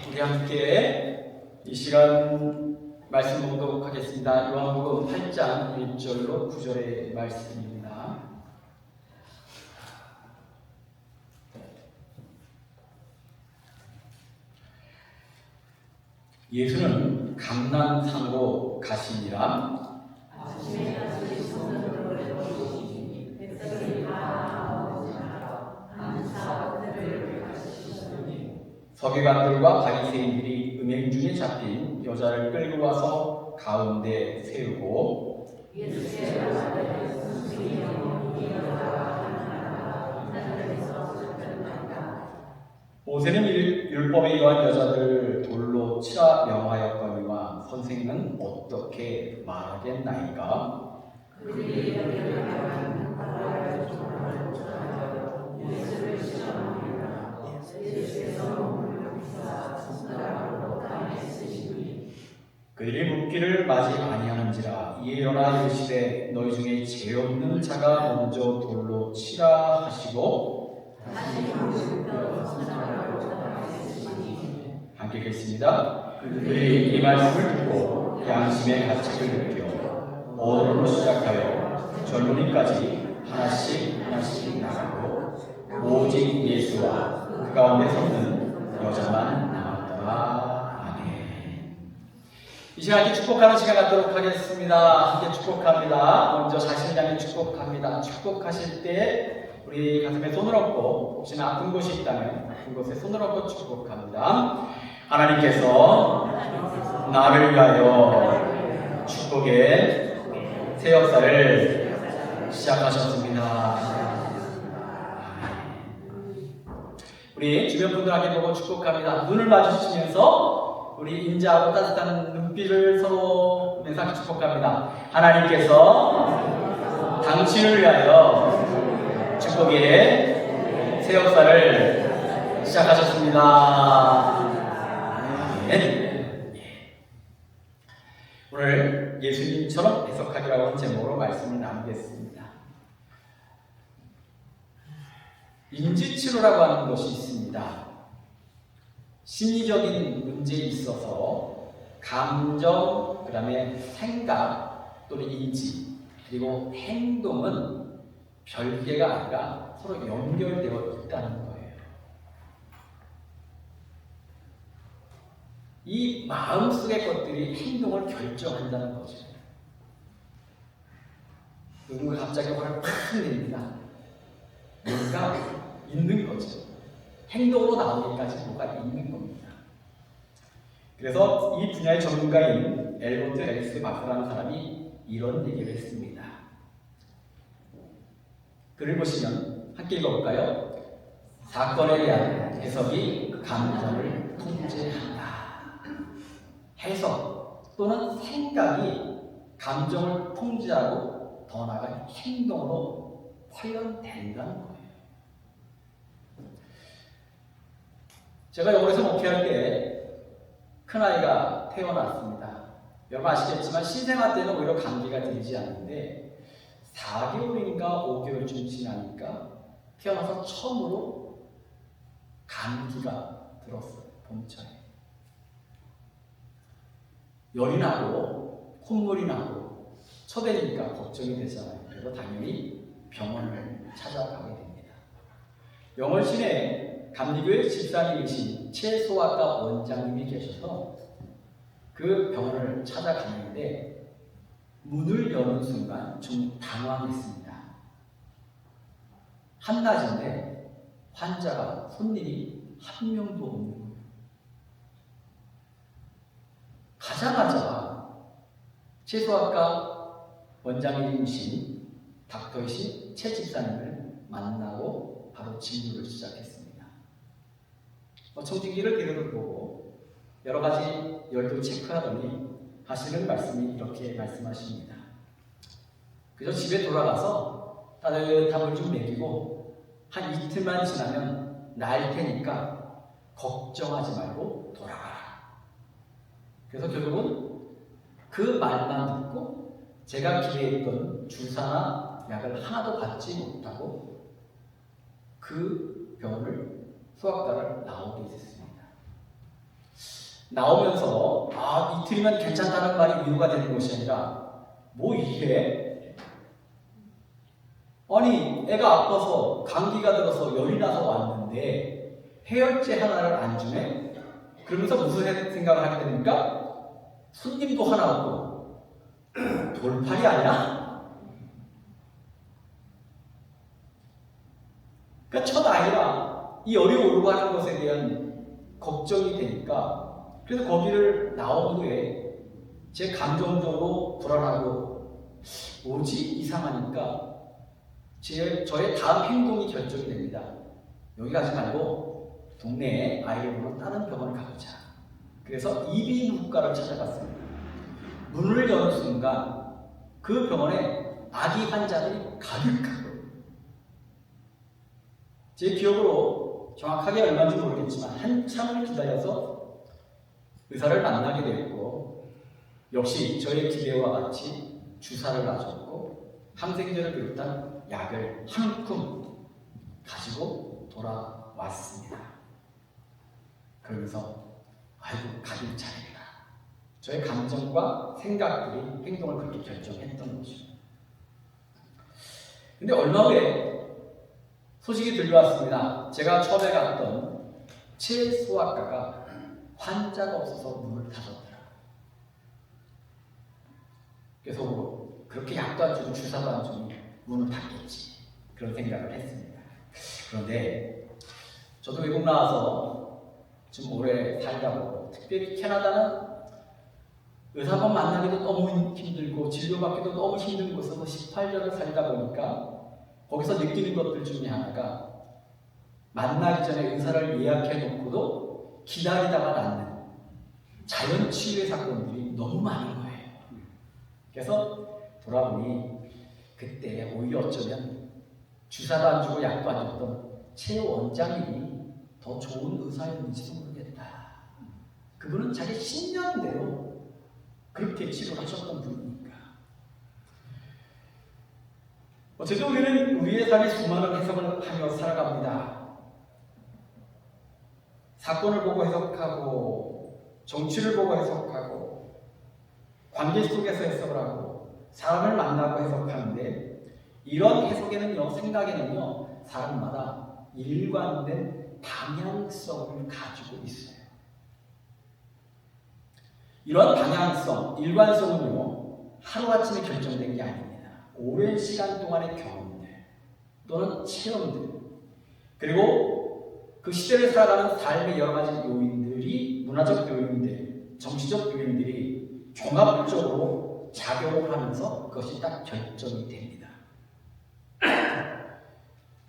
우리 함께 이 시간 말씀 보도록 하겠습니다. 요한복음 8장 1절로 9절의 말씀입니다. 예수는 감난산으로 가시니라. 서기관들과 바리새인들이 음행 중에 잡힌 여자를 끌고 와서 가운데 세우고 모세는 율법에 이러한 여자들을 돌로 치라 명하였거니와 선생은 어떻게 말하겠나이까? 그들이 묻기를 맞이 아니하는지라. 이에 일어나 이르시되 너희 중에 죄 없는 자가 먼저 돌로 치라 하시고 함께 읽겠습니다. 그들이 이 말씀을 듣고 양심의 가책을 느껴 어른으로 시작하여 젊은이까지 하나씩 나가고 오직 예수와 그 가운데 섰는 여자만 남았더라. 이 시간 함께 축복하는 시간 갖도록 하겠습니다. 함께 축복합니다. 먼저 자신을 향해 축복합니다. 축복하실 때 우리 가슴에 손을 얹고 혹시나 아픈 곳이 있다면 아픈 곳에 손을 얹고 축복합니다. 하나님께서 나를 위하여 축복의 새 역사를 시작하셨습니다. 우리 주변 분들에게 보고 축복합니다. 눈을 마주치면서 우리 인자하고 따뜻한 눈빛을 서로 매상 축복합니다. 하나님께서 당신을 위하여 축복의 새 역사를 시작하셨습니다. 오늘 예수님처럼 해석하기라고 하는 제목으로 말씀을 나누겠습니다. 인지치료라고 하는 것이 있습니다. 심리적인 문제에 있어서 감정, 그 다음에 생각 또는 인지, 그리고 행동은 별개가 아니라 서로 연결되어 있다는 거예요. 이 마음속의 것들이 행동을 결정한다는 거죠. 누군가 갑자기 화를 팍 냅니다. 뭔가 있는 거죠. 행동으로 나오기까지 뭐가 있는 겁니다. 그래서 이 분야의 전문가인 엘버트 엘리스 박사라는 사람이 이런 얘기를 했습니다. 글을 보시면 함께 읽어볼까요? 사건에 대한 해석이 감정을 통제한다. 해석 또는 생각이 감정을 통제하고 더 나아가 행동으로 관련된다는 거예요. 제가 영어에서 목회할 때 큰아이가 태어났습니다. 여러분 아시겠지만 신생아 때는 오히려 감기가 들지 않는데 4개월인가 5개월쯤 지나니까 태어나서 처음으로 감기가 들었어요. 봄철에. 열이 나고 콧물이 나고 처대니까 걱정이 되잖아요. 그래서 당연히 병원을 찾아가게 됩니다. 영월시내 감리교회 집사님이신 최소아과 원장님이 계셔서 그 병원을 찾아갔는데 문을 여는 순간 좀 당황했습니다. 한낮인데 환자가 손님이 한 명도 없는 거예요. 가자마자 최소아과 원장님이신 닥터이신 최 집사님을 만나고 바로 진료를 시작했습니다. 청진기를 들여다보고 여러 가지 열도 체크하더니 하시는 말씀이 이렇게 말씀하십니다. 그저 집에 돌아가서 따뜻한 물 좀 먹이고 한 이틀만 지나면 나을 테니까 걱정하지 말고 돌아가라. 그래서 결국은 그 말만 듣고 제가 기대했던 주사나 약을 하나도 받지 못하고 그 병원을 수학과를 나오게 됐습니다. 나오면서 이틀이면 괜찮다는 말이 위로가 되는 것이 아니라 뭐 이게? 아니 애가 아파서 감기가 들어서 열이 나서 왔는데 해열제 하나를 안 주네? 그러면서 무슨 생각을 하게 됩니까? 손님도 하나 없고 돌팔이 아니야? 그러니까 첫 아이라 이 열이 오르고 하는 것에 대한 걱정이 되니까 그래서 거기를 나온 후에 제 감정적으로 불안하고 뭐지? 이상하니까 저의 다음 행동이 결정이 됩니다. 여기 가지 말고 동네에 아이를 보러 다른 병원을 가보자. 그래서 이비인후과를 찾아갔습니다. 문을 여는 순간 그 병원에 아기 환자들이 가득하고 제 기억으로 정확하게 얼마인지 모르겠지만 한참을 기다려서 의사를 만나게 되었고 역시 저의 기대와 같이 주사를 놔줬고 항생제를 비롯한 약을 한 움큼 가지고 돌아왔습니다. 그러면서 아이고 가길 잘했다. 저의 감정과 생각들이 행동을 그렇게 결정했던 거죠. 근데 얼마 후에 소식이 들려왔습니다. 제가 처음에 갔던 치매소아과가 환자가 없어서 문을 닫았더라. 그래서 그렇게 약도 안 주고 주사도 안 주니 문을 닫겠지. 그런 생각을 했습니다. 그런데 저도 외국 나와서 좀 오래 살다 보고 특별히 캐나다는 의사 한 번 만나기도 너무 힘들고 진료받기도 너무 힘든 곳에서 18년을 살다 보니까 거기서 느끼는 것들 중에 하나가 만나기 전에 의사를 예약해 놓고도 기다리다가 낫는 자연치유의 사건들이 너무 많은 거예요. 그래서 돌아보니 그때 오히려 어쩌면 주사도 안 주고 약도 안 줬던 최 원장님이 더 좋은 의사였는지도 모르겠다. 그분은 자기 신념대로 그렇게 치료를 하셨던 분이니까. 어쨌든 우리는 우리의 삶에 수많은 해석을 하며 살아갑니다. 사건을 보고 해석하고 정치를 보고 해석하고 관계 속에서 해석을 하고 사람을 만나고 해석하는데 이런 해석에는요, 생각에는요, 사람마다 일관된 방향성을 가지고 있어요. 이런 방향성, 일관성은요, 하루아침에 결정된 게 아닙니다. 오랜 시간 동안의 경험들 또는 체험들 그리고 그 시대를 살아가는 삶의 여러 가지 요인들이 문화적 요인들, 정치적 요인들이 종합적으로 작용을 하면서 그것이 딱 결정이 됩니다.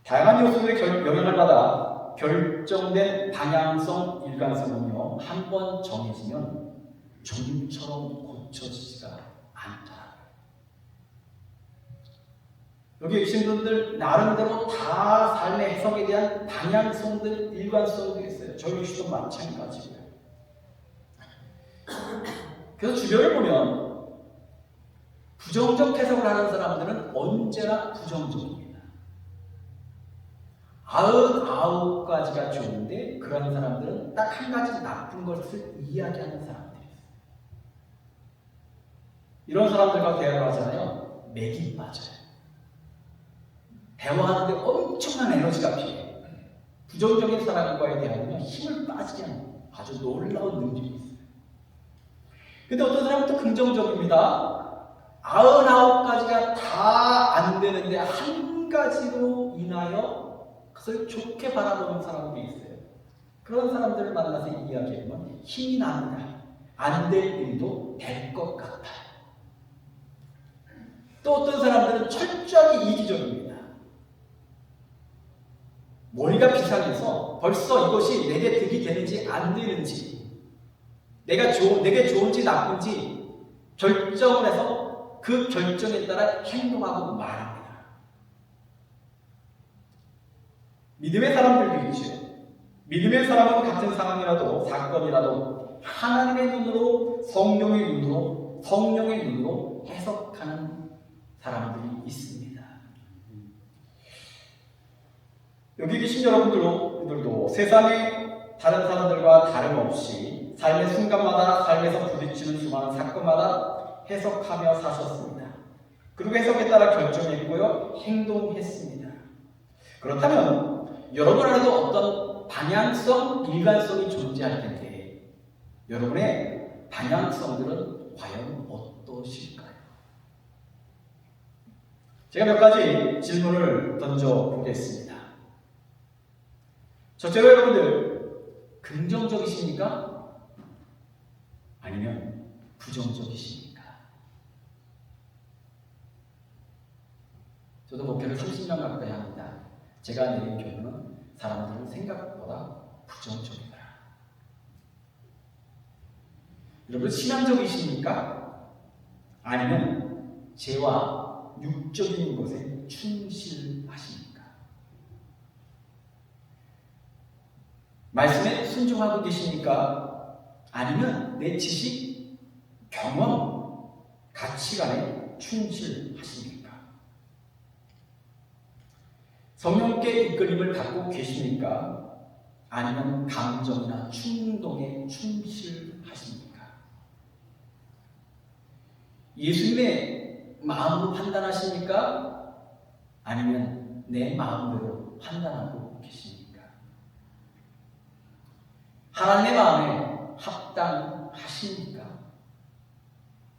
다양한 요소들의 영향을 받아 결정된 방향성, 일관성은요, 한 번 정해지면 종처럼 고쳐지지가 않더라고요. 여기 계신 분들 나름대로 다 삶의 해석에 대한 방향성들, 일관성도 있어요. 저희 역시도 마찬가지고요. 그래서 주변을 보면 부정적 해석을 하는 사람들은 언제나 부정적입니다. 99가지가 좋은데 그런 사람들은 딱 한 가지 나쁜 것을 이야기하는 사람들이에요. 이런 사람들과 대화를 하잖아요. 맥이 빠져요. 대화하는데 엄청난 에너지가 필요해요. 부정적인 사람과의 대화는 힘을 빠지게 하는 아주 놀라운 능력이 있어요. 근데 어떤 사람은 또 긍정적입니다. 99가지가 다 안 되는데 한 가지로 인하여 그것을 좋게 바라보는 사람들이 있어요. 그런 사람들을 만나서 이야기하면 힘이 납니다. 안 될 일도 될 것 같아요. 또 어떤 사람들은 철저하게 이기적입니다. 머리가 비상해서 벌써 이것이 내게 득이 되는지 안 되는지 내게 좋은지 나쁜지 결정을 해서 그 결정에 따라 행동하고 말합니다. 믿음의 사람들도 있죠. 믿음의 사람은 같은 상황이라도 사건이라도 하나님의 눈으로 성령의 눈으로 해석하는 사람들이 있습니다. 여기 계신 여러분들도 세상의 다른 사람들과 다름없이 삶의 순간마다 삶에서 부딪히는 수많은 사건마다 해석하며 사셨습니다. 그리고 해석에 따라 결정했고요, 행동했습니다. 그렇다면 여러분 안에도 어떤 방향성, 일관성이 존재할 텐데 여러분의 방향성들은 과연 어떠실까요? 제가 몇 가지 질문을 던져보겠습니다. 첫째로 여러분들, 긍정적이십니까? 아니면 부정적이십니까? 저도 목회를 30년 가까이 합니다. 제가 내린 교훈은 사람들은 생각보다 부정적이더라. 여러분, 신앙적이십니까? 아니면 죄와 육적인 것에 충실하십니까? 말씀에 순종하고 계십니까? 아니면 내 지식, 경험, 가치관에 충실하십니까? 성령께 이끌림을 받고 계십니까? 아니면 감정이나 충동에 충실하십니까? 예수님의 마음으로 판단하십니까? 아니면 내 마음대로 판단하고 계십니까? 하나님의 마음에 합당하십니까?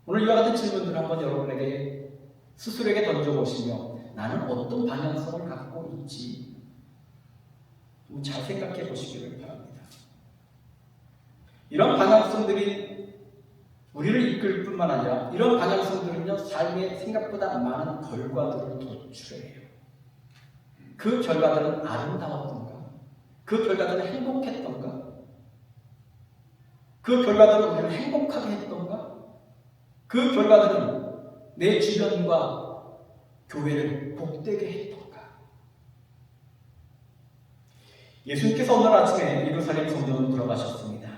오늘 이와 같은 질문들을 한번 여러분에게 스스로에게 던져보시며 나는 어떤 방향성을 갖고 있지? 잘 생각해 보시기를 바랍니다. 이런 방향성들이 우리를 이끌 뿐만 아니라 이런 방향성들은요, 삶에 생각보다 많은 결과들을 도출해요. 그 결과들은 아름다웠던가? 그 결과들은 행복했던가? 그 결과들은 우리를 행복하게 했던가? 그 결과들은 내 주변과 교회를 복되게 했던가? 예수님께서 오늘 아침에 예루살렘 성전으로 들어가셨습니다.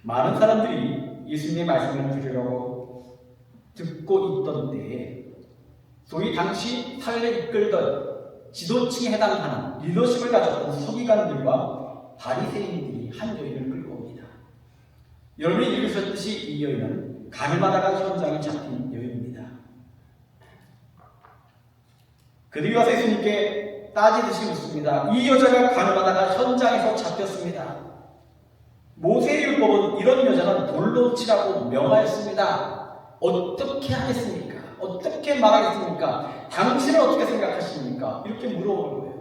많은 사람들이 예수님의 말씀을 들으려고 듣고 있던 때에 소위 당시 사회를 이끌던 지도층에 해당하는 리더십을 가졌던 서기관들과 바리새인들이 한 여인을 끌고 옵니다. 여러분이 읽으셨듯이 이 여인은 가늠하다가 현장에 잡힌 여인입니다. 그들이 와서 예수님께 따지듯이 묻습니다. 이 여자가 가늠하다가 현장에서 잡혔습니다. 모세의 율법은 이런 여자는 돌로 치라고 명하였습니다. 어떻게 하겠습니까? 어떻게 말하겠습니까? 당신은 어떻게 생각하십니까? 이렇게 물어보는 거예요.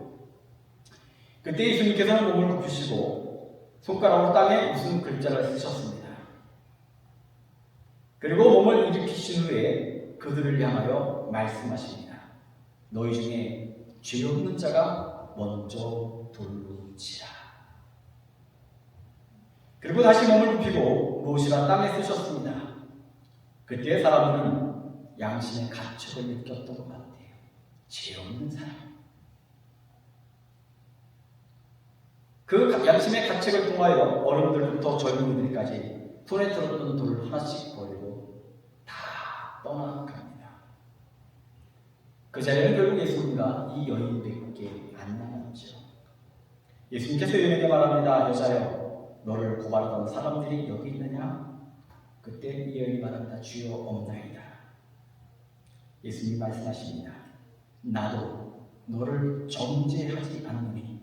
그때 예수님께서는 몸을 굽히시고 손가락으로 땅에 무슨 글자를 쓰셨습니다. 그리고 몸을 일으키신 후에 그들을 향하여 말씀하십니다. 너희 중에 죄 없는 자가 먼저 돌로 치라. 그리고 다시 몸을 굽히고 무엇이라 땅에 쓰셨습니다. 그때 사람들은 양심의 가책을 느꼈던 것 같아요. 죄 없는 사람. 그 양심의 가책을 통하여 어른들부터 젊은이들까지 손에 들었던 돌을 하나씩 버리고 다 떠나갑니다. 그 자리에는 결국 예수님과 이 여인밖에 안 남았죠. 예수님께서 여인에게 말합니다. 여자여, 너를 고발하던 사람들이 여기 있느냐? 그때 이 여인이 말합니다. 주여, 없나이다. 예수님이 말씀하십니다. 나도 너를 정죄하지 않노니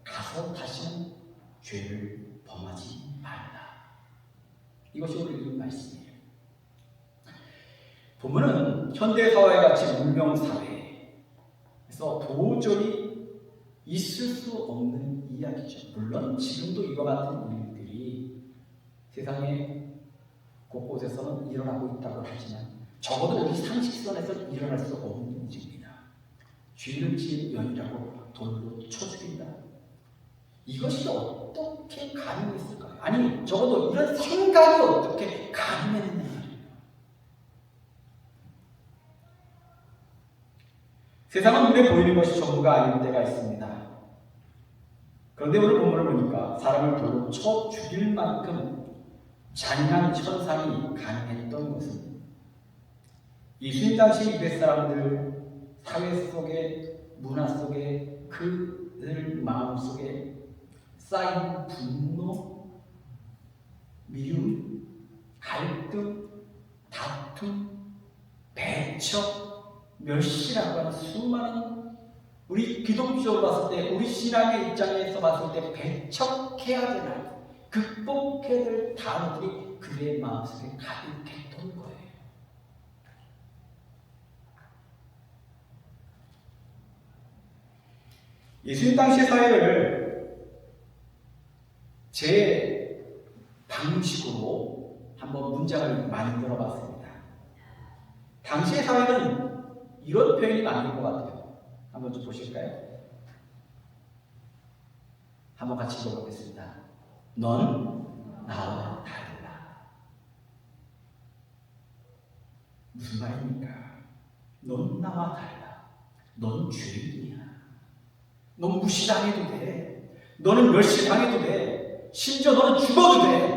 가서 다시는 죄를 범하지 말라. 이것이 오늘 읽은 말씀이에요. 보면은 현대사회 같이 문명사회, 그래서 도저히 있을 수 없는 이야기죠. 물론 지금도 이와 같은 일들이 세상에 곳곳에서는 일어나고 있다고 하지만 적어도 우리 상식선에서 일어날 수 없는 일입니다. 죄를 지은 여인이라고 돌로 쳐 죽인다. 이것이 어떻게 가능했을까요? 아니, 적어도 이런 생각이 어떻게 가능했느냐. 세상은 눈에 보이는 것이 전부가 아닌 때가 있습니다. 그런데 오늘 본문을 보니까 사람을 돌로 쳐 죽일 만큼 잔인한 천상이 가능했던 것은 예수님 당시 이백 사람들 사회 속에, 문화 속에, 그들 마음 속에 쌓인 분노, 미움, 갈등, 다툼, 배척, 멸시라고 하는 수많은 우리 기독교로 봤을 때, 우리 신앙의 입장에서 봤을 때 배척해야 되나, 극복해야 될 단어들이 그의 마음속에 가득했던 거예요. 예수님 당시의 사회를 제 방식으로 한번 문장을 만들어 봤습니다. 당시의 사회는 이런 표현이 맞는 것 같아요. 한번 좀 보실까요? 한번 같이 읽어보겠습니다. 넌 나와 달라. 무슨 말입니까? 넌 나와 달라. 넌 죄인이야. 넌 무시당해도 돼. 너는 멸시당해도 돼. 심지어 너는 죽어도 돼.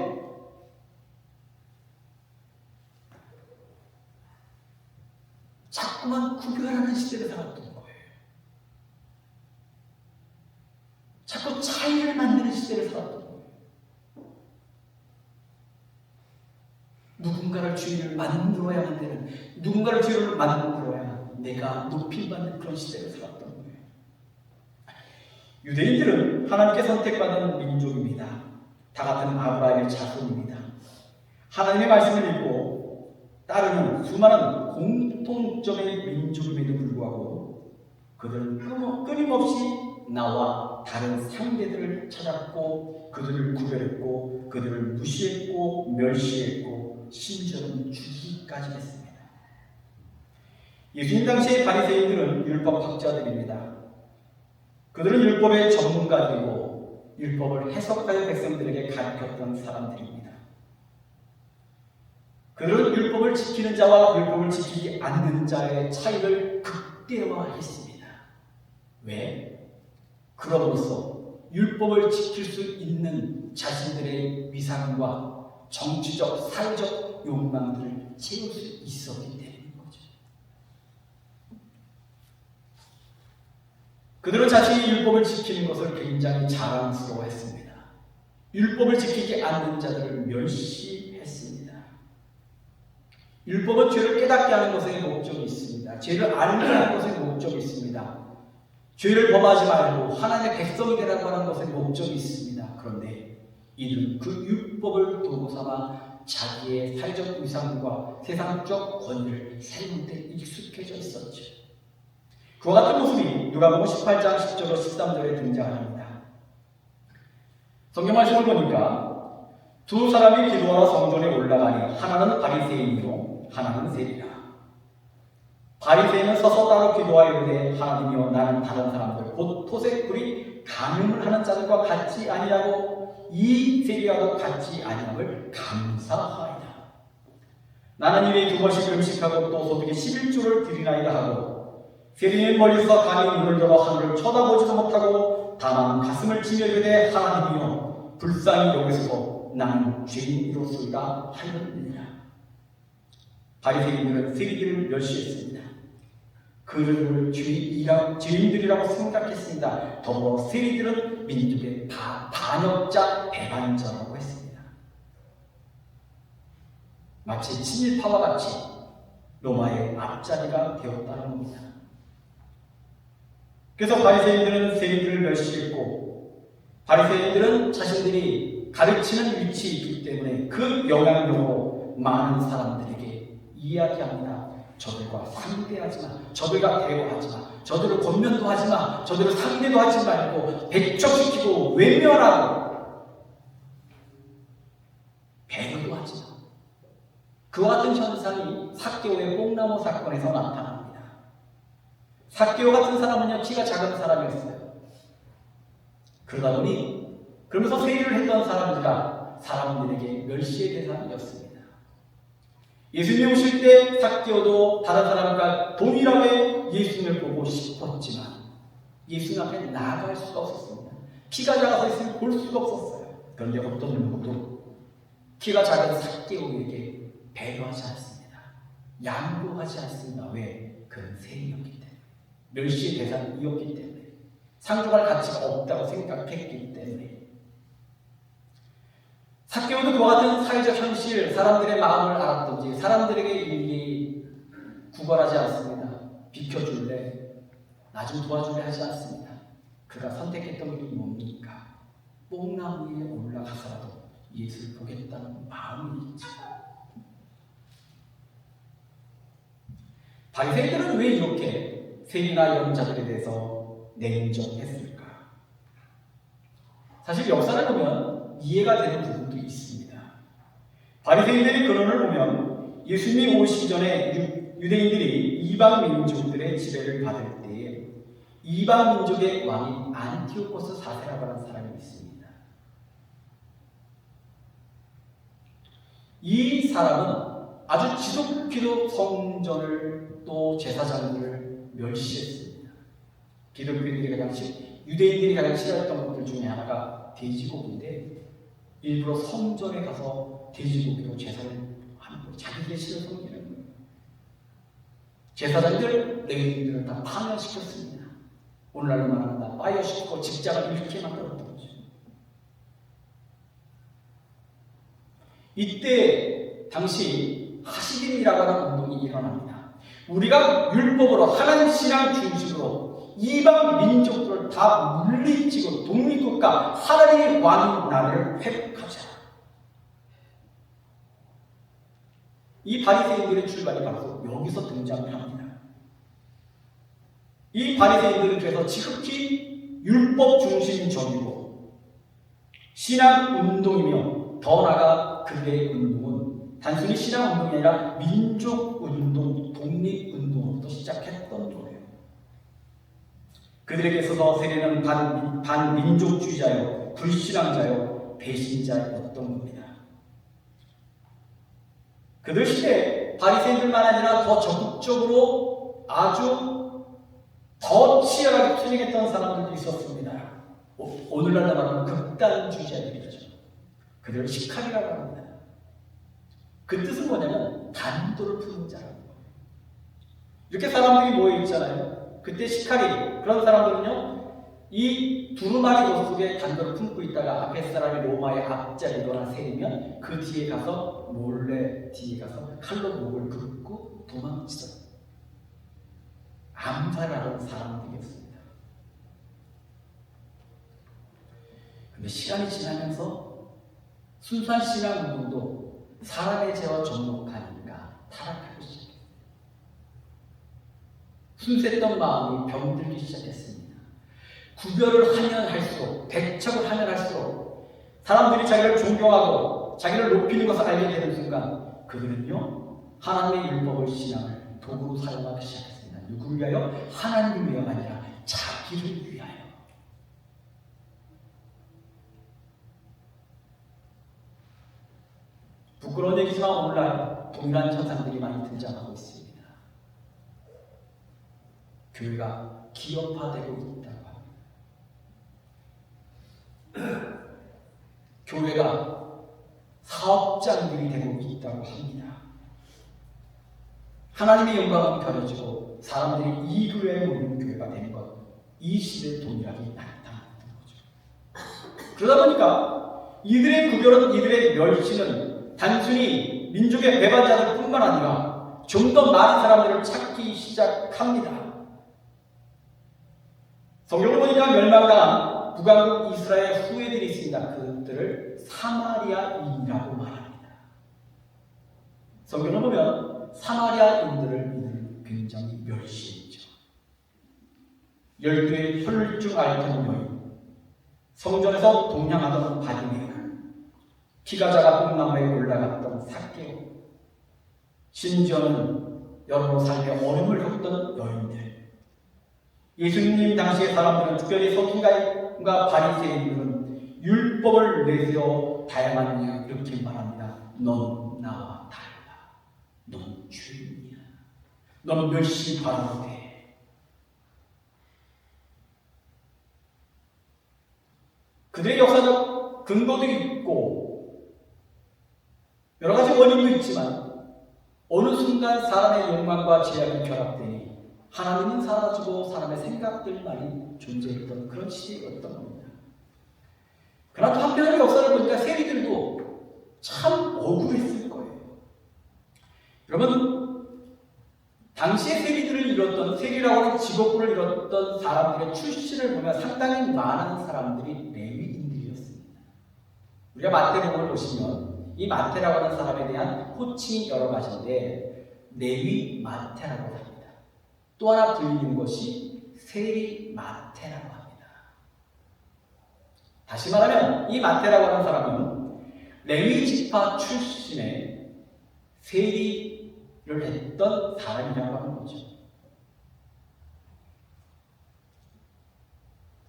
자꾸만 구별하는 시대를 살았던 거예요. 자꾸 차이를 만드는 시대를 살았던 거예요. 누군가를 주인을 만들어야만 되는, 누군가를 주인을 만들어야 내가 높임받는 그런 시대를 살았던 거예요. 유대인들은 하나님께 선택받은 민족입니다. 다 같은 아브라함의 자손입니다. 하나님의 말씀을 읽고 따르는 수많은 공통점의 민족임에도 불구하고 그들은 끊임없이 나와 다른 상대들을 찾았고 그들을 구별했고 그들을 무시했고 멸시했고 심지어는 죽이기까지 했습니다. 예수님 당시의 바리새인들은 율법학자들입니다. 그들은 율법의 전문가들이고 율법을 해석하여 백성들에게 가르쳤던 사람들입니다. 그들은 율법을 지키는 자와 율법을 지키지 않는 자의 차이를 극대화했습니다. 왜? 그럼으로써 율법을 지킬 수 있는 자신들의 위상과 정치적, 사회적 욕망들을 채울 수 있었기 때문인 거죠. 그들은 자신이 율법을 지키는 것을 굉장히 자랑스러워했습니다. 율법을 지키지 않는 자들을 멸시했습니다. 율법은 죄를 깨닫게 하는 것에 목적이 있습니다. 죄를 알게 하는 것에 목적이 있습니다. 죄를 범하지 말고 하나님의 백성이 되라고 하는 것에 목적이 있습니다. 그런데 이들은 그 율법을 도구 삼아 자기의 사회적 위상과 세상적 권위를 세우는 데 익숙해져 있었죠. 그와 같은 모습이 누가복음 18장 10절로 13절에 등장합니다. 성경 말씀을 보니까 두 사람이 기도하러 성전에 올라가니 하나는 바리새인이요 하나는 세리라. 바리새인은 서서 따로 기도하여 이르되 하나님이여 나는 다른 사람들 곧 토색불이 간음을 하는 자들과 같지 아니하고 이 세리와도 같지 아니함을 감사하이다. 나는 일에 2번씩 금식하고 또 소득의 11조를 드리나이다 하고 세리는 멀리서 감히 눈을 들어 하늘을 쳐다보지도 못하고 다만 가슴을 치며 이르되 하나님이여 불쌍히 여기소서 나는 죄인이로소이다 하였느니라. 바리새인들은 세리들을 멸시했습니다. 그들을 죄인들이라고 생각했습니다. 더불어 세리들은 민족의 반역자, 배반자라고 했습니다. 마치 친일파와 같이 로마의 앞자리가 되었다는 겁니다. 그래서 바리새인들은 세리들을 멸시했고 바리새인들은 자신들이 가르치는 위치에 있기 때문에 그 영향력으로 많은 사람들에게 이야기합니다. 저들과 상대하지 마. 저들과 대화하지 마. 저들을 권면도 하지 마. 저들을 상대도 하지 말고 배척시키고 외면하고 배려도 하지 마. 그와 같은 현상이 삭개오의 뽕나무 사건에서 나타납니다. 삭개오 같은 사람은요, 키가 작은 사람이었어요. 그러다 보니 그러면서 세일을 했던 사람들과 사람들에게 멸시의 대상이었습니다. 예수님이 오실 때 삭개오도 다른 사람과 동일하게 예수님을 보고 싶었지만 예수님 앞에 나아갈 수가 없었습니다. 키가 작아서 예수님을 볼 수가 없었어요. 그런데 어떤 누구도 키가 작은 삭개오에게 배려하지 않습니다. 양보하지 않습니다. 왜? 그는 세리였기 때문에, 멸시의 대상이었기 때문에, 상종할 가치가 없다고 생각했기 때문에. 삭개오도 그와 같은 사회적 현실, 사람들의 마음을 알았던지 사람들에게 일일이 구걸하지 않습니다. 비켜줄래? 나 좀 도와줄래? 하지 않습니다. 그가 선택했던 길이 뭡니까? 뽕나무 위에 올라가서라도 예수를 보겠다는 마음이 있죠. 바리새인들은 왜 이렇게 세리나 연자들에 대해서 냉정했을까? 사실 역사를 보면 이해가 되는 부분도 있습니다. 바리새인들의 근원을 보면 예수님이 오시기 전에 유대인들이 이방 민족들의 지배를 받을 때에 이방 민족의 왕인 안티오코스 4세라고 하는 사람이 있습니다. 이 사람은 아주 지속기도 성전을 또 제사장들을 멸시했습니다. 기독교인들이 유대인들이 가장 싫어했던 것들 중에 하나가 돼지고기인데 일부러 성전에 가서 돼지고기로 제사를 하는 거예요. 자기들의 신을 섬기는 거예요. 제사장들, 레위인들을 다 파멸시켰습니다. 오늘날로 말하면 다 파이어시키고 직장을 잃게 만들었던 거죠. 이때 당시 하시딘이라고 하는 운동이 일어납니다. 우리가 율법으로 하나님 신앙 중심으로 이방 민족들을 다 물리치고 독립국가 하나님의 왕인 나라를 회복하자. 이 바리새인들의 출발이 바로 여기서 등장을 합니다. 이 바리새인들은 그래서 지극히 율법 중심적이고 신앙 운동이며 더 나아가 그들의 운동은 단순히 신앙 운동이 아니라 민족 운동, 독립 운동부터 시작했던 거예요. 그들에게 있어서 세례는 반민족주의자요, 불신앙자요, 배신자였던 겁니다. 그들 시대에 바리새인들만 아니라 더 적극적으로 아주 더 치열하게 투쟁했던 사람들도 있었습니다. 오늘날 말하면 극단주의자들이죠. 그들을 시카리라고 합니다. 그 뜻은 뭐냐면 단도를 품는 자라는 거예요. 이렇게 사람들이 모여 있잖아요. 그때 시카리 그런 사람들은요, 이 두루마리 옷 속에 단도를 품고 있다가 앞에 사람이 로마의 앞자리거나 세리면 그 뒤에 가서 몰래 뒤에 가서 칼로 목을 긋고 도망치던 암살하는 사람들이었습니다. 근데 시간이 지나면서 순수한 신앙 운동도 사람의 죄와 접목하니까 타락하기 시작했어요. 순수했던 마음이 병들기 시작했습니다. 구별을 하면 할수록, 배척을 하면 할수록 사람들이 자기를 존경하고 자기를 높이는 것을 알게 되는 순간 그들은요, 하나님의 율법을 신앙을 도구로 사용하기 시작했습니다. 누구를 위하여? 하나님을 위하여가 아니라 자기를 위하여. 부끄러운 얘기지만 오늘날 동일한 현상들이 많이 등장하고 있습니다. 교회가 기업화되고 있다고 합니다. 교회가 사업장들이 되고 있다고 합니다. 하나님의 영광은 가려지고 사람들이 이 교회에 모이는 교회가 되는 것, 이 시대의 동일하게 나타났던 거죠. 그러다 보니까 이들의 구별은, 이들의 멸시는 단순히 민족의 배반자들 뿐만 아니라 좀 더 많은 사람들을 찾기 시작합니다. 성경을 보니까 멸망당한 북왕국 이스라엘 후예들이 있습니다. 그들을 사마리아인이라고 말합니다. 성경을 보면 사마리아인들을 굉장히 멸시했죠. 12의 혈중 앓던 여인, 성전에서 동냥하던 바디메오, 피가 작아 뽕나무에 올라갔던 삭개오, 심지어는 여러 삶의 어려움을 겪던 여인들, 예수님 당시의 사람들은, 특별히 서기관과 바리새인들은 율법을 내세워 다양한 이유 이렇게 말합니다. 넌 나와 달라. 넌 주인이야. 넌 멸시 받아도 돼. 그들의 역사적 근거도 있고 여러 가지 원인도 있지만 어느 순간 사람의 욕망과 제약이 결합되니 하나님은 사라지고 사람의 생각들만이 존재했던 그런 시대였던 겁니다. 그러나 또 한편의 역사를 보니까 세리들도 참 억울했을 거예요. 여러분, 당시에 세리들을 이뤘던, 세리라고 하는 직업군을 이뤘던 사람들의 출신을 보면 상당히 많은 사람들이 레위인들이었습니다. 우리가 마태복음을 보시면 이 마태라고 하는 사람에 대한 호칭이 여러 가지인데 레위 마태라고 합니다. 또 하나 불리는 것이 세리 마태라고 합니다. 다시 말하면 이 마태라고 하는 사람은 레위 지파 출신의 세리를 했던 사람이라고 하는 거죠.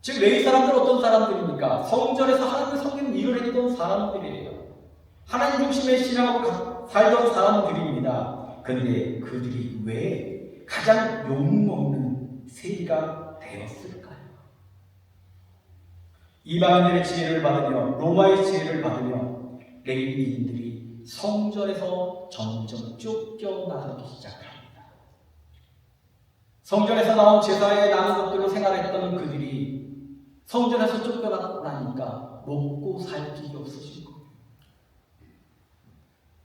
즉 레위 사람들은 어떤 사람들입니까? 성전에서 하나님의 섬기는 일을 했던 사람들이에요. 하나님 중심의 신앙으로 살던 사람들입니다. 그런데 그들이 왜 가장 욕먹는 세리가 되었을까요? 이방인들의 지혜를 받으며 로마의 지혜를 받으며 레위인들이 성전에서 점점 쫓겨나기 시작합니다. 성전에서 나온 제사에 남은 것들로 생활했던 그들이 성전에서 쫓겨나고 나니까 먹고 살 길이 없어진 거예요.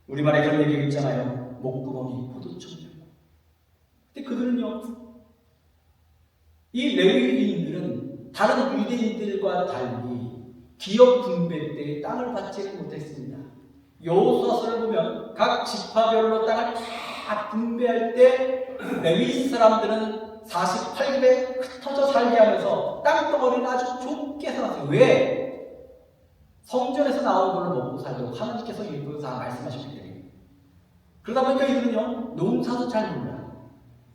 우리말에 그런 얘기가 있잖아요. 목구멍이 포도청이라고. 근데 그들은요, 이 레위인들은 다른 유대인들과 달리 기업 분배 때 땅을 받지를 못했습니다. 여호수아서를 보면 각 지파별로 땅을 다 분배할 때 레위 사람들은 48급에 흩어져 살게 하면서 땅덩어리를 아주 좁게 살았어요. 왜? 성전에서 나온 걸로 먹고 살도록 하나님께서 일부에서 말씀하셨기 때문에. 그러다 보니까 이들은요, 농사도 잘 몰라,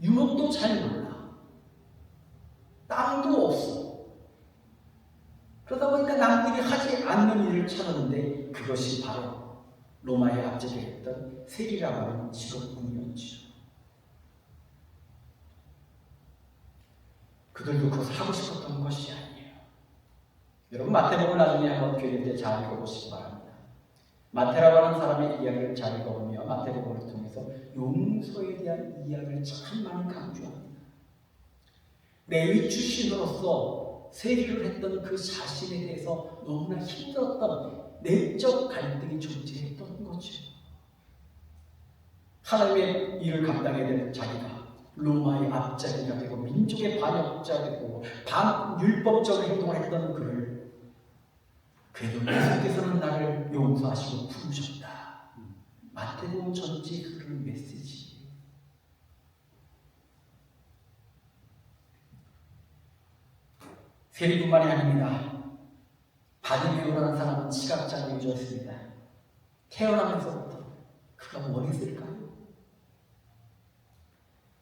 유목도 잘 몰라, 땅도 없어. 그러다 보니까 남들이 하지 않는 일을 찾았는데 그것이 바로 로마의 앞쪽에 했던 세리라고 하는 직업군이었죠. 그들도 그것을 하고 싶었던 것이 아니에요. 여러분, 마태복음을 나중에 한번 교회 때 잘 읽어보시기 바랍니다. 마태라고 하는 사람의 이야기를 잘 읽어보며 마태복음을 통해서 용서에 대한 이야기를 참 많이 강조합니다. 레위 출신으로서 세리를 했던 그 자신에 대해서 너무나 힘들었던 내적 갈등이 존재했던 거죠. 하나님의 일을 감당해야 되는 자기가 로마의 앞자리가 되고 민족의 반역자가 되고 반율법적인 행동을 했던 그를 그래도 예수께서는 나를 용서하시고 부르셨다. 마태복음 전체에 흐르는 메시지. 세리뿐만이 아닙니다. 바디메오라는 사람은 시각장애인이었습니다. 태어나면서부터 그가 원했을까요?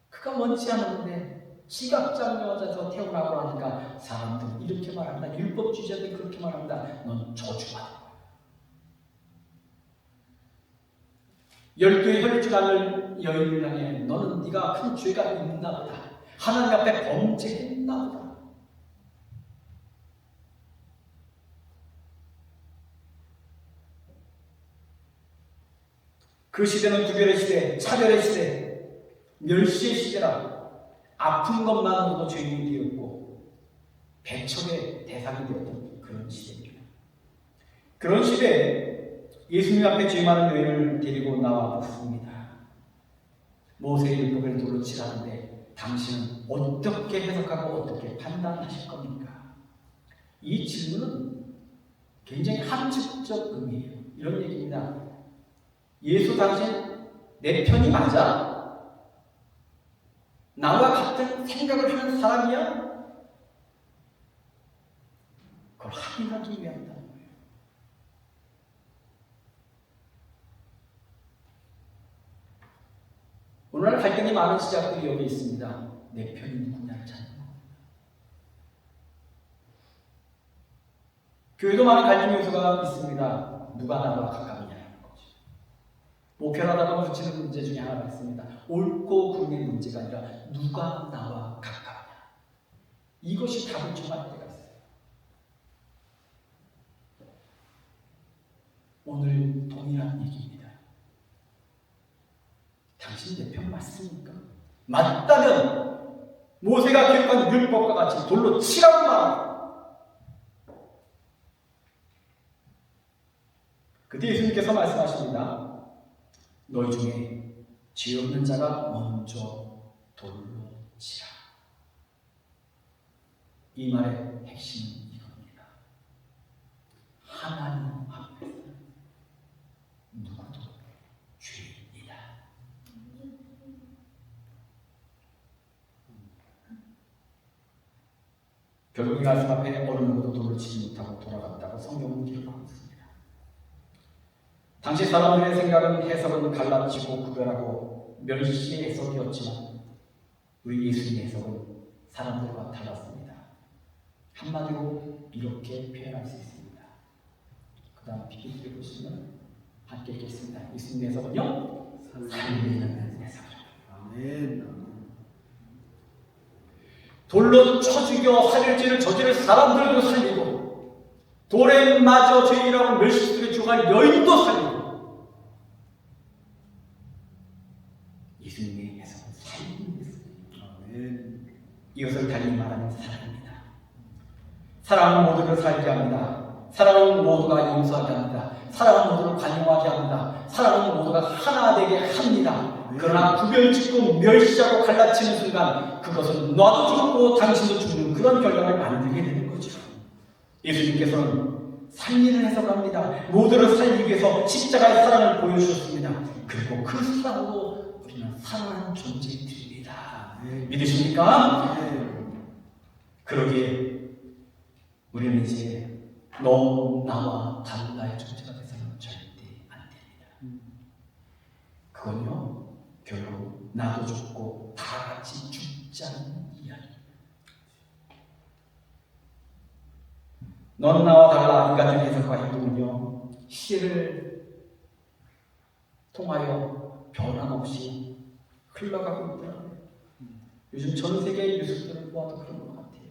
그가 원치 않았는데 시각장애자에서 태어나고 하니까 사람들은 이렇게 말합니다. 율법주의자들이 그렇게 말합니다. 넌 저주받아. 12의 혈주간을 여인을 향해 너는 네가 큰 죄가 있나 보다. 하나님 앞에 범죄했나 보다. 그 시대는 구별의 시대, 차별의 시대, 멸시의 시대라. 아픈 것만으로도 죄인이 되었고 배척의 대상이 되었던 그런 시대입니다. 그런 시대에 예수님 앞에 죄 많은 여인을 데리고 나와 묻습니다. 모세의 율법을 돌로 칠하는데 당신은 어떻게 해석하고 어떻게 판단하실 겁니까? 이 질문은 굉장히 함축적 의미예요. 이런 얘기입니다. 예수 당신 내 편이 맞아? 나와 같은 생각을 하는 사람이야? 그걸 확인하기 위함이다. 오늘날 갈등이 많은 시작들이 여기 있습니다. 내 편이 누구냐를 찾는 겁니다. 교회도 많은 갈등 요소가 있습니다. 누가 나와 가깝느냐는 거죠. 목회를 하다 보면 부딪히는 문제 중에 하나가 있습니다. 옳고 그름의 문제가 아니라 누가 나와 가깝냐. 이것이 답을 정할 때가 있어요. 오늘 동일한 얘기입니다. 당신 내 편 맞습니까? 맞다면 모세가 기록한 율법과 같이 돌로 치라고 말합니다. 그 그때 예수님께서 말씀하십니다. 너희 중에 죄 없는 자가 먼저 돌로 치라. 이 말의 핵심은 이겁니다. 하나님 앞에서 누구도 죄인이다. 결국 이 말씀 앞에 어느 누구도 돌을 치지 못하고 돌아갔다고 성경은 기록하고 있습니다. 당시 사람들의 생각은 해석은 갈라치고 구별하고 멸시의 해석이었지만 우리 예수님의 해석은 사람들과 달랐습니다. 한마디로 이렇게 표현할 수 있습니다. 그 다음 PPT를 보시면 함께 읽겠습니다. 예수님의 해석은요? 살리는 해석이죠. 아멘. 돌로 쳐 죽여 살릴지를 저지를 사람들도 살리고 돌에 맞아 죄인이라고 멸시 속에 죽어간 여인도 살리고 예수님의 해석은 살리는 해석입니다. 아멘. 이것을 달리 말하는 사랑입니다. 사랑은 모두를 살게 합니다. 사랑은 모두가 용서하게 합니다. 사랑은 모두를 관용하게 합니다. 사랑은 모두가 하나 되게 합니다. 그러나 구별짓고 멸시하고 갈라치는 순간 그것은 나도 죽고 당신도 죽는 그런 결과를 만들게 되는 거죠. 예수님께서는 살리는 해석을 합니다. 모두를 살리기 위해서 십자가의 사랑을 보여주셨습니다. 그리고 그 사랑으로 우리는 살아나는 존재들입니다. 믿으십니까? 그러기에 우리는 이제 너 나와 달라의 존재가 되서는 절대 안 됩니다. 그건요 결국 나도 죽고 다 같이 죽자는 이야기입니다. 넌 나와 달라 이 같은 해석과 행동은요 시대를 통하여 변함없이 흘러가고 있더라고요. 요즘 전 세계의 뉴스들을 봐도 그런 것 같아요.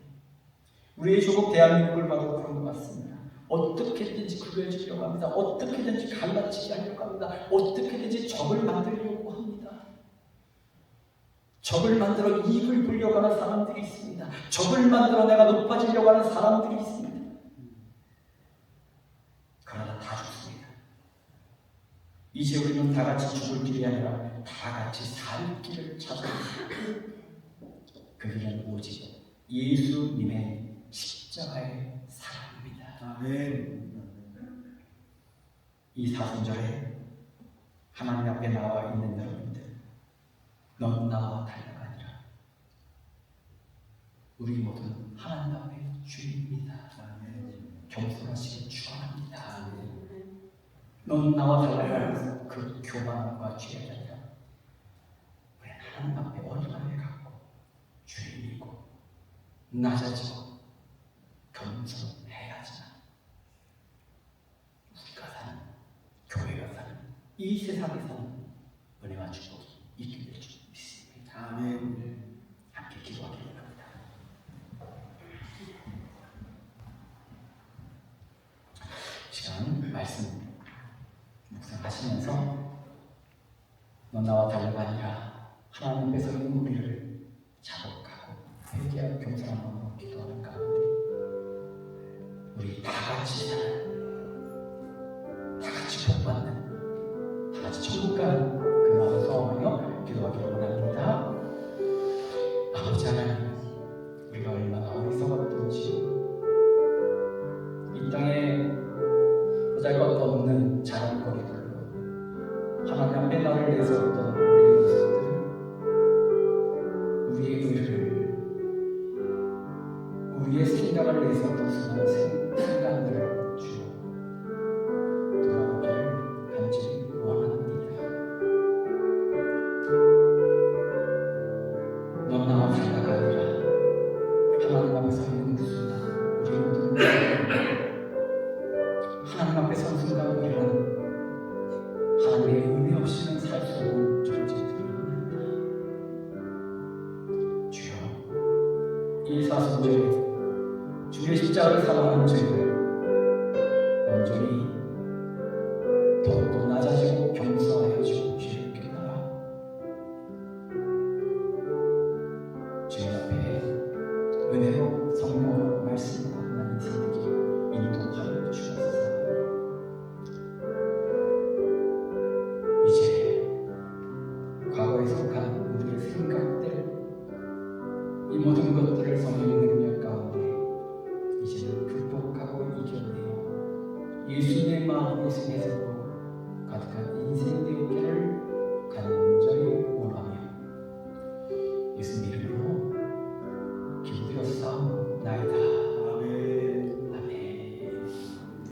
우리의 조국 대한민국을 봐도 그런 것 같습니다. 어떻게든지 구별지려고 합니다. 어떻게든지 갈라치게 하려고 합니다. 어떻게든지 적을 만들려고 합니다. 적을 만들어 이익을 보려고 하는 사람들이 있습니다. 적을 만들어 내가 높아지려고 하는 사람들이 있습니다. 그러나 다 죽습니다. 이제 우리는 다 같이 죽을 길이 아니라 다 같이 살 길을 찾아야 합니다. 그 길은 오직 예수님의 십자가의 사랑입니다. 아멘. 이 사순절에 하나님 앞에 나와 있는 여러분들, 넌 나와 달라가 아니라 우리 모두는 하나님 앞에 주입니다. 겸손하시길 축원합니다. 넌 나와 달라가 그 교만과 죄가 아니라 우리 하나님 앞에 언약을 갖고 주님이고 낮아지고 겸손해야지만 우리가 사는 교회가 사는 이 세상에 사는 은혜와 축복이 있게 될 줄 믿습니다. 아멘. 함께 기도하기 바랍니다. 시간 말씀 묵상하시면서 넌 나와 달라가 아니라 하나님 앞에서 있는 우리를 자복하고 회개하고 겸손한 마음으로 기도하는 가운데 우리 다 같이 사는, 다 같이 복받는, 다 같이 천국 가는 그 마음을 소원하며 기도하기를 원합니다. 아버지 하나님, 우리가 얼마나 어리석었던지 이 땅에 보잘것없는 자랑거리들로 하나님 앞에 나를 내세웠던 우리의 모습들, 우리의 의를, 우리의 생각을 내세웠던 수많은 생각들을 주여 돌아보기를 간절히 원합니다. 넌 나와 달라가 아니라 하나님 앞에 서 있는 그 순간 우리 모두는 하나님 앞에 선 순간 우리는 하나님의 은혜 없이는 살 수 없는 존재들입니다. 주여, 이 사순절에 주의 십자가를 사랑하는 저희를 온전히 더욱더 낮아지고 겸손하여 주시길 바라. 주의 앞에 은혜로 성령으로 말씀으로 하나님 세대기 인도하여 주옵소서. 속한 우리의 생각들, 이 모든 것들을 성령의 능력 가운데 이제는 극복하고 이겨내요. 예수님의 마음, 예수님의